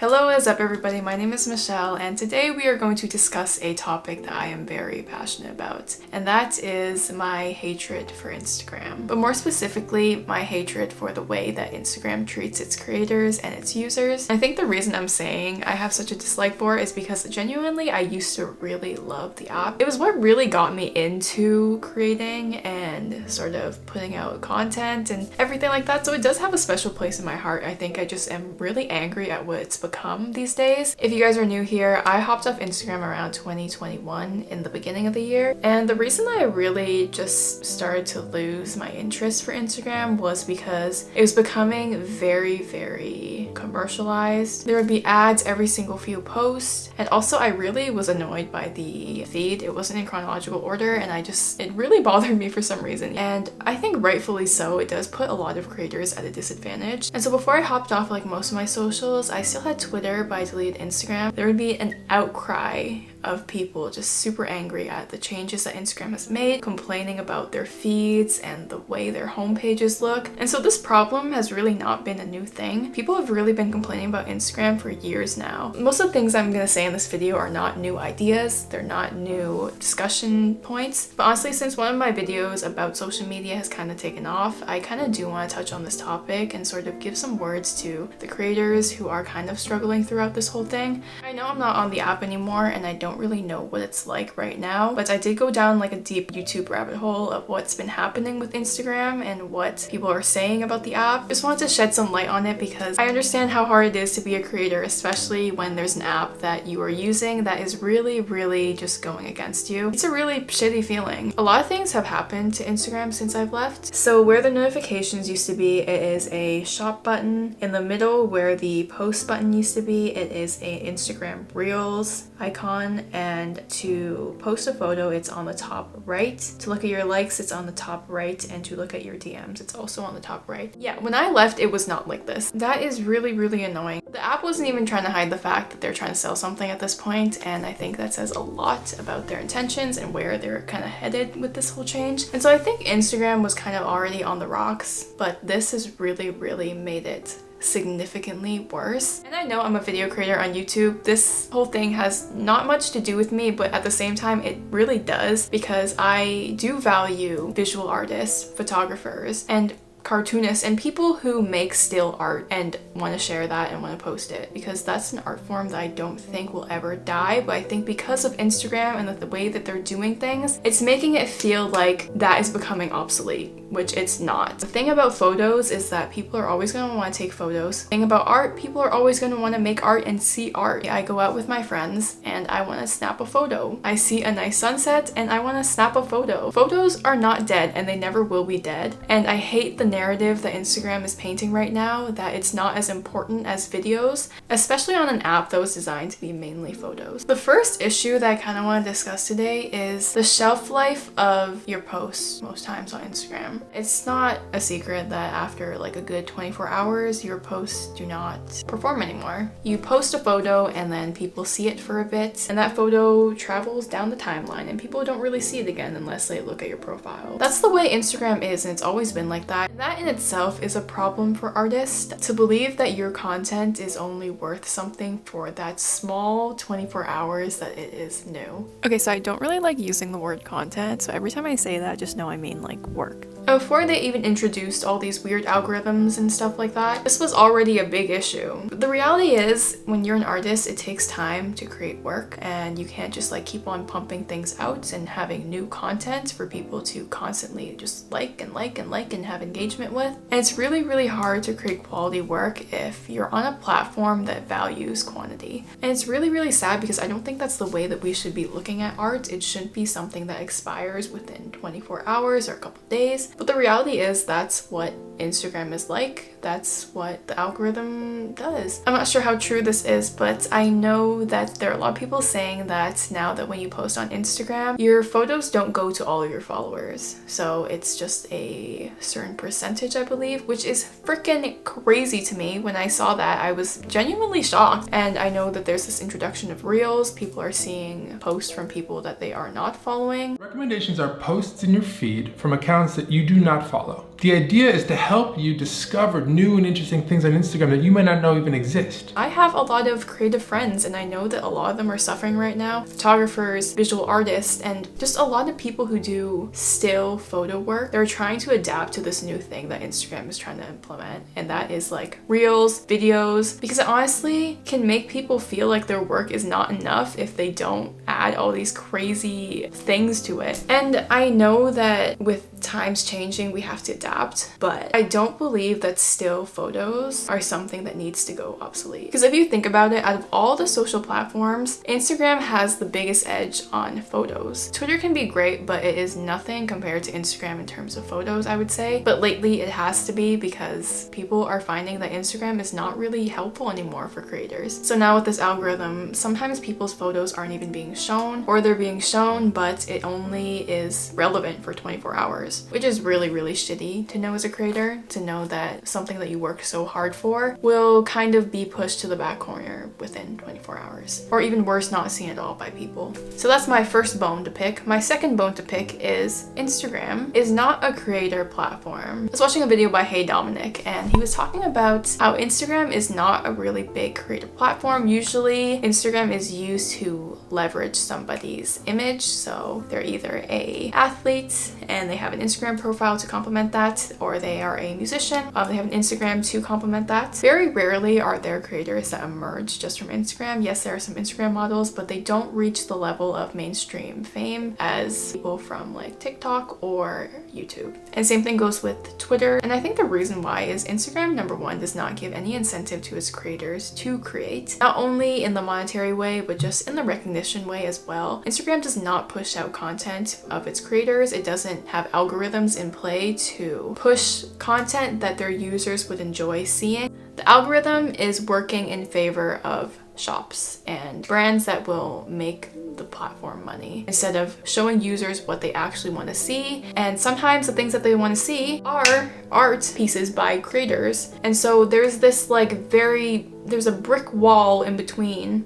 Hello, what's up everybody? My name is Michelle and today we are going to discuss a topic that I am very passionate about, and that is my hatred for Instagram. But more specifically, my hatred for the way that Instagram treats its creators and its users. I think the reason I'm saying I have such a dislike for it is because genuinely I used to really love the app. It was what really got me into creating and sort of putting out content and everything like that, so it does have a special place in my heart. I think I just am really angry at what it's become these days. If you guys are new here, I hopped off Instagram around 2021 in the beginning of the year, and the reason I really just started to lose my interest for Instagram was because it was becoming very commercialized. There would be ads every single few posts, and also I really was annoyed by the feed. It wasn't in chronological order, and it really bothered me for some reason, and I think rightfully so. It does put a lot of creators at a disadvantage. And so before I hopped off like most of my socials, I still had Twitter, but I deleted Instagram. There would be an outcry of people just super angry at the changes that Instagram has made, complaining about their feeds and the way their homepages look. And so this problem has really not been a new thing. People have really been complaining about Instagram for years now. Most of the things I'm gonna say in this video are not new ideas, they're not new discussion points, but honestly, since one of my videos about social media has kind of taken off, I kind of do want to touch on this topic and sort of give some words to the creators who are kind of struggling throughout this whole thing. I know I'm not on the app anymore and I don't really know what it's like right now, but I did go down like a deep YouTube rabbit hole of what's been happening with Instagram and what people are saying about the app. Just wanted to shed some light on it because I understand how hard it is to be a creator, especially when there's an app that you are using that is really just going against you. It's a really shitty feeling. A lot of things have happened to Instagram since I've left. So where the notifications used to be, it is a shop button. In the middle where the post button used to be, it is a Instagram Reels icon, and to post a photo, it's on the top right. To look at your likes, it's on the top right, and to look at your DMs, it's also on the top right. Yeah, when I left, it was not like this. That is really annoying. The app wasn't even trying to hide the fact that they're trying to sell something at this point, and I think that says a lot about their intentions and where they're kind of headed with this whole change. And so I think Instagram was kind of already on the rocks, but this has really made it significantly worse. And I know I'm a video creator on YouTube. This whole thing has not much to do with me, but at the same time it really does, because I do value visual artists, photographers, and cartoonists and people who make still art and want to share that and want to post it, because that's an art form that I don't think will ever die. But I think because of Instagram and the way that they're doing things, it's making it feel like that is becoming obsolete, which it's not. The thing about photos is that people are always going to want to take photos. The thing about art, people are always going to want to make art and see art. I go out with my friends and I want to snap a photo. I see a nice sunset and I want to snap a photo. Photos are not dead and they never will be dead. And I hate the narrative that Instagram is painting right now, that it's not as important as videos, especially on an app that was designed to be mainly photos. The first issue that I kind of want to discuss today is the shelf life of your posts most times on Instagram. It's not a secret that after like a good 24 hours, your posts do not perform anymore. You post a photo and then people see it for a bit, and that photo travels down the timeline and people don't really see it again unless they look at your profile. That's the way Instagram is, and it's always been like that. That in itself is a problem for artists. To believe that your content is only worth something for that small 24 hours that it is new. Okay, so I don't really like using the word content, so every time I say that, just know I mean like work. Before they even introduced all these weird algorithms and stuff like that, this was already a big issue. But the reality is, when you're an artist, it takes time to create work, and you can't just like keep on pumping things out and having new content for people to constantly just like and have engagement with. And it's really hard to create quality work if you're on a platform that values quantity. And it's really sad, because I don't think that's the way that we should be looking at art. It shouldn't be something that expires within 24 hours or a couple days. But the reality is that's what Instagram is like. That's what the algorithm does. I'm not sure how true this is, but I know that there are a lot of people saying that now that when you post on Instagram, your photos don't go to all of your followers. So it's just a certain percentage, I believe, which is freaking crazy to me. When I saw that, I was genuinely shocked. And I know that there's this introduction of Reels. People are seeing posts from people that they are not following. Recommendations are posts in your feed from accounts that you do not follow. The idea is to help you discover new and interesting things on Instagram that you might not know even exist. I have a lot of creative friends, and I know that a lot of them are suffering right now. Photographers, visual artists, and just a lot of people who do still photo work. They're trying to adapt to this new thing that Instagram is trying to implement, and that is like reels, videos, because it honestly can make people feel like their work is not enough if they don't add all these crazy things to it. And I know that with times changing, we have to adapt, but I don't believe that still photos are something that needs to go obsolete. Because if you think about it, out of all the social platforms, Instagram has the biggest edge on photos. Twitter can be great, but it is nothing compared to Instagram in terms of photos, I would say. But lately it has to be, because people are finding that Instagram is not really helpful anymore for creators. So now with this algorithm, sometimes people's photos aren't even being shown, or they're being shown, but it only is relevant for 24 hours, which is really, really shitty to know as a creator, to know that something that you work so hard for will kind of be pushed to the back corner within 24 hours. Or even worse, not seen at all by people. So that's my first bone to pick. My second bone to pick is Instagram is not a creator platform. I was watching a video by heyDominik, and he was talking about how Instagram is not a really big creator platform. Usually Instagram is used to leverage somebody's image, so they're either a athlete and they have an Instagram profile to complement that, or they are a musician, they have an Instagram to complement that. Very rarely are there creators that emerge just from Instagram. Yes, there are some Instagram models, but they don't reach the level of mainstream fame as people from like TikTok or YouTube. And same thing goes with Twitter. And I think the reason why is Instagram, number one, does not give any incentive to its creators to create, not only in the monetary way, but just in the recognition way as well. Instagram does not push out content of its creators. It doesn't have algorithms in play to push content that their users would enjoy seeing. The algorithm is working in favor of shops and brands that will make the platform money, instead of showing users what they actually want to see. And sometimes the things that they want to see are art pieces by creators. And so there's this there's a brick wall in between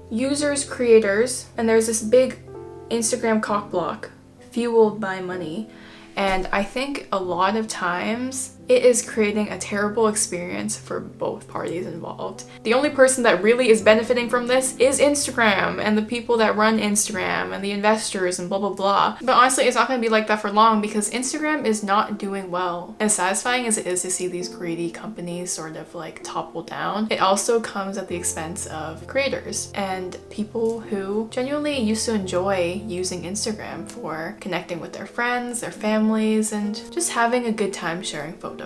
users, creators, and there's this big Instagram cock block fueled by money. And I think a lot of times it is creating a terrible experience for both parties involved. The only person that really is benefiting from this is Instagram and the people that run Instagram and the investors and blah blah blah. But honestly, it's not going to be like that for long, because Instagram is not doing well. As satisfying as it is to see these greedy companies sort of like topple down, it also comes at the expense of creators and people who genuinely used to enjoy using Instagram for connecting with their friends, their families, and just having a good time sharing photos.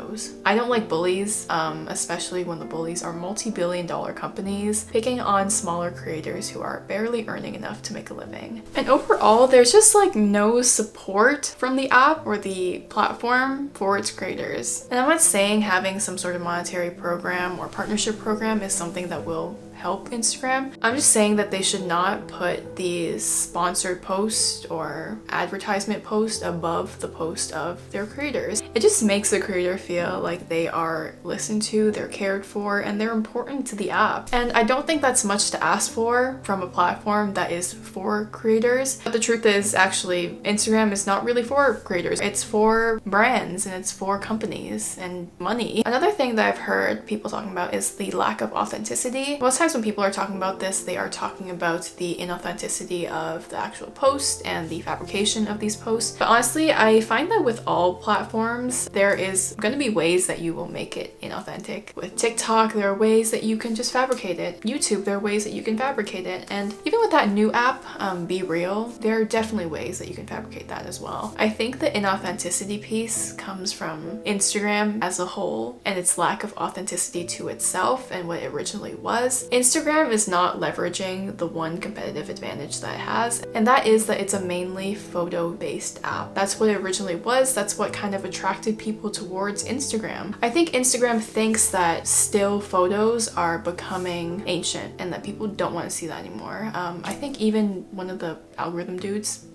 I don't like bullies, especially when the bullies are multi-billion-dollar companies picking on smaller creators who are barely earning enough to make a living. And overall, there's just like no support from the app or the platform for its creators. And I'm not saying having some sort of monetary program or partnership program is something that will help Instagram. I'm just saying that they should not put these sponsored posts or advertisement posts above the post of their creators. It just makes the creator feel like they are listened to, they're cared for, and they're important to the app. And I don't think that's much to ask for from a platform that is for creators. But the truth is, actually, Instagram is not really for creators. It's for brands and it's for companies and money. Another thing that I've heard people talking about is the lack of authenticity. Most times when people are talking about this, they are talking about the inauthenticity of the actual post and the fabrication of these posts. But honestly, I find that with all platforms, there is going to be ways that you will make it inauthentic. With TikTok, there are ways that you can just fabricate it. YouTube, there are ways that you can fabricate it. And even with that new app, Be Real, there are definitely ways that you can fabricate that as well. I think the inauthenticity piece comes from Instagram as a whole and its lack of authenticity to itself and what it originally was. Instagram is not leveraging the one competitive advantage that it has, and that is that it's a mainly photo-based app. That's what it originally was. That's what kind of attracted people towards Instagram. I think Instagram thinks that still photos are becoming ancient and that people don't want to see that anymore. I think even one of the algorithm dudes,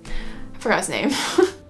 I forgot his name.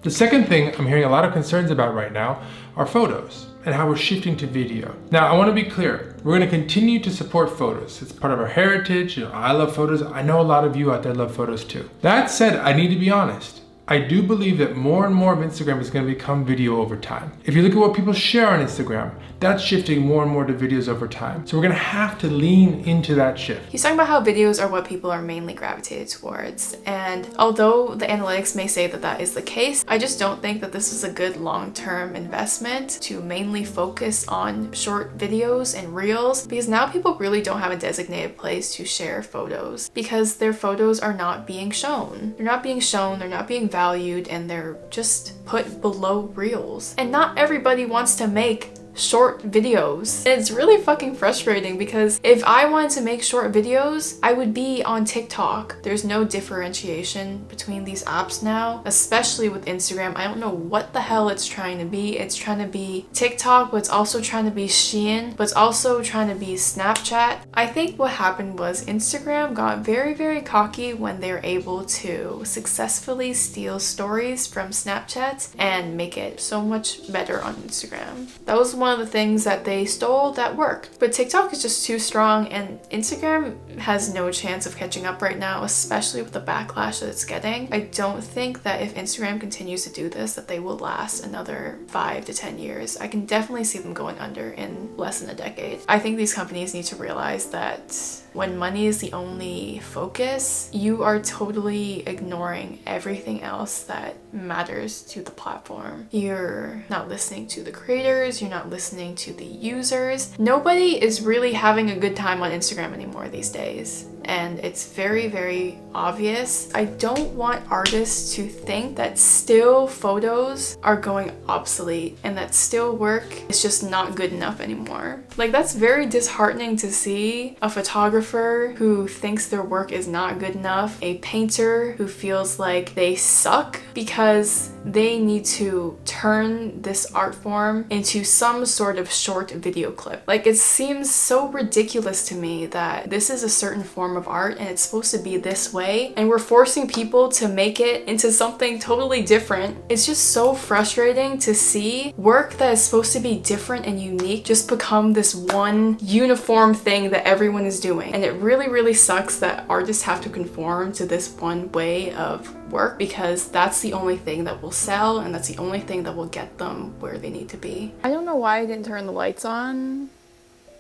The second thing I'm hearing a lot of concerns about right now are photos and how we're shifting to video. Now, I want to be clear. We're going to continue to support photos. It's part of our heritage. I love photos. I know a lot of you out there love photos too. That said, I need to be honest. I do believe that more and more of Instagram is going to become video over time. If you look at what people share on Instagram, that's shifting more and more to videos over time. So we're going to have to lean into that shift. He's talking about how videos are what people are mainly gravitated towards. And although the analytics may say that that is the case, I just don't think that this is a good long-term investment to mainly focus on short videos and reels, because now people really don't have a designated place to share photos because their photos are not being shown. They're not being shown, they're not being valued, and they're just put below reels. And not everybody wants to make short videos. It's really fucking frustrating because if I wanted to make short videos, I would be on TikTok. There's no differentiation between these apps now, especially with Instagram. I don't know what the hell it's trying to be. It's trying to be TikTok, but it's also trying to be Shein, but it's also trying to be Snapchat. I think what happened was Instagram got very, very cocky when they were able to successfully steal stories from Snapchat and make it so much better on Instagram. That was one of the things that they stole that worked. But TikTok is just too strong, and Instagram has no chance of catching up right now, especially with the backlash that it's getting. I don't think that if Instagram continues to do this, that they will last another 5 to 10 years. I can definitely see them going under in less than a decade. I think these companies need to realize that when money is the only focus, you are totally ignoring everything else that matters to the platform. You're not listening to the creators, you're not listening to the users. Nobody is really having a good time on Instagram anymore these days. And it's very, very obvious. I don't want artists to think that still photos are going obsolete and that still work is just not good enough anymore. Like, that's very disheartening to see. A photographer who thinks their work is not good enough, a painter who feels like they suck because they need to turn this art form into some sort of short video clip. Like, it seems so ridiculous to me that this is a certain form of art and it's supposed to be this way, and we're forcing people to make it into something totally different. It's just so frustrating to see work that is supposed to be different and unique just become this one uniform thing that everyone is doing. And it really, really sucks that artists have to conform to this one way of work because that's the only thing that will sell and that's the only thing that will get them where they need to be. I don't know why I didn't turn the lights on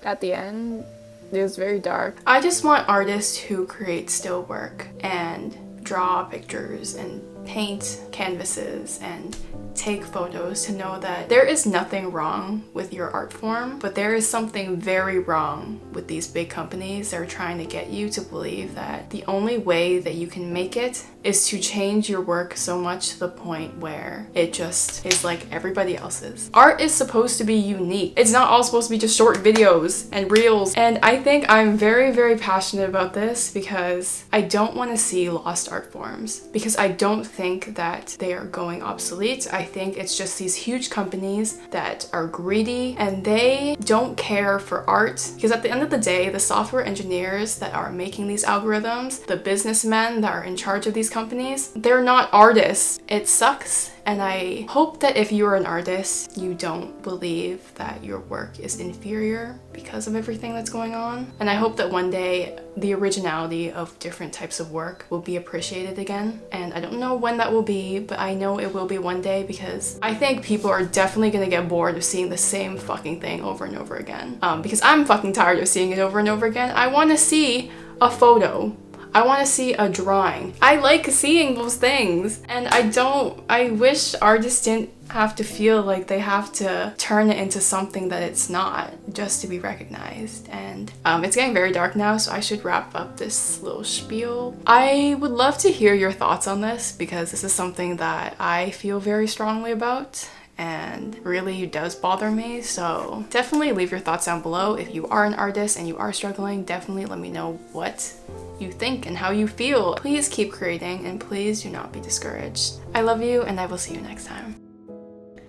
at the end. It was very dark. I just want artists who create still work and draw pictures and paint canvases and take photos to know that there is nothing wrong with your art form, but there is something very wrong with these big companies that are trying to get you to believe that the only way that you can make it is to change your work so much to the point where it just is like everybody else's. Art is supposed to be unique. It's not all supposed to be just short videos and reels. And I think I'm very, very passionate about this because I don't want to see lost art forms, because I don't think that they are going obsolete. I think it's just these huge companies that are greedy and they don't care for art, because at the end of the day, the software engineers that are making these algorithms, the businessmen that are in charge of these companies, they're not artists. It sucks. And I hope that if you're an artist, you don't believe that your work is inferior because of everything that's going on. And I hope that one day the originality of different types of work will be appreciated again. And I don't know when that will be, but I know it will be one day, because I think people are definitely gonna get bored of seeing the same fucking thing over and over again. Because I'm fucking tired of seeing it over and over again. I wanna see a photo. I want to see a drawing. I like seeing those things, and I wish artists didn't have to feel like they have to turn it into something that it's not just to be recognized. And it's getting very dark now, so I should wrap up this little spiel. I would love to hear your thoughts on this, because this is something that I feel very strongly about and really does bother me. So definitely leave your thoughts down below. If you are an artist and you are struggling, definitely let me know what you think and how you feel. Please keep creating and please do not be discouraged. I love you, and I will see you next time.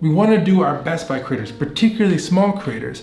We want to do our best by creators, particularly small creators.